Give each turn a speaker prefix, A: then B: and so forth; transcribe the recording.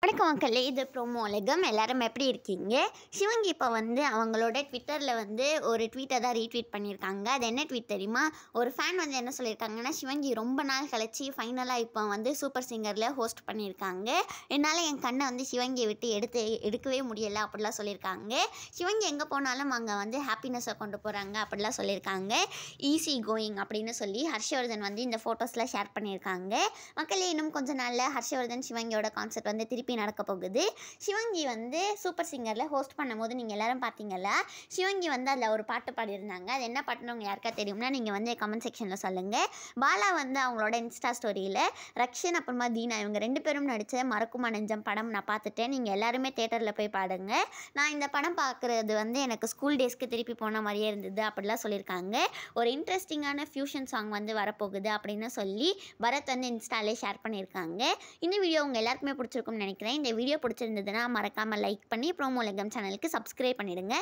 A: வணக்கம் மக்களே, இது ப்ரோமோ உலகம். எல்லாரும் எப்படி இருக்கீங்க? சிவங்கி இப்போ அவங்களோட ட்விட்டரில் ஒரு ட்வீட்டை தான் ரீட்வீட் பண்ணியிருக்காங்க. அது என்ன ட்வீட் தெரியுமா? ஒரு ஃபேன் என்ன சொல்லியிருக்காங்கன்னா, சிவங்கி ரொம்ப நாள் கழிச்சு ஃபைனலாக இப்போ சூப்பர் சிங்கரில் ஹோஸ்ட் பண்ணியிருக்காங்க. என்னால் என் கண்ணை சிவங்கியை விட்டு எடுக்கவே முடியலை அப்படிலாம் சொல்லியிருக்காங்க. சிவங்கி எங்கே போனாலும் அங்கே ஹாப்பினஸை கொண்டு போகிறாங்க அப்படிலாம் சொல்லியிருக்காங்க. ஈஸி கோயிங் அப்படின்னு சொல்லி ஹர்ஷவர்தன் இந்த ஃபோட்டோஸ்லாம் ஷேர் பண்ணியிருக்காங்க. மக்களே, இன்னும் கொஞ்சம் நாளில் ஹர்ஷவர்தன் சிவங்கியோட கான்செர்ட் திருப்பி நடக்க போகுது. சிவங்கி சூப்பர் சிங்கரில் ஹோஸ்ட் பண்ணும்போது நீங்கள் எல்லாரும் பார்த்தீங்களா? சிவங்கி அதில் ஒரு பாட்டு பாடியிருந்தாங்க. அது என்ன பாட்டுன்னு உங்கள் யாருக்கா தெரியும்னா நீங்கள் கமெண்ட் செக்ஷனில் சொல்லுங்கள். பாலா அவங்களோட இன்ஸ்டா ஸ்டோரியில் ரக்ஷன் அப்புறமா தீனா இவங்க 2 பேரும் நடித்த மறக்குமா நெஞ்சம் படம் நான் பார்த்துட்டேன், நீங்கள் எல்லாருமே தேட்டரில் போய் பாடுங்க, நான் இந்த படம் பார்க்குறது எனக்கு ஸ்கூல் டேஸ்க்கு திருப்பி போன மாதிரியே இருந்தது அப்படிலாம் சொல்லியிருக்காங்க. ஒரு இன்ட்ரெஸ்டிங்கான ஃபியூஷன் சாங் வரப்போகுது அப்படின்னு சொல்லி பரத் இன்ஸ்டாலே ஷேர் பண்ணியிருக்காங்க. இந்த வீடியோ உங்கள் எல்லாருக்குமே பிடிச்சிருக்கும்னு நினைக்கிறேன். இந்த வீடியோ பிடிச்சிருந்ததுன்னா மறக்காமல் லைக் பண்ணி ப்ரோமோ உலகம் சேனலுக்கு சப்ஸ்கிரைப் பண்ணிடுங்க.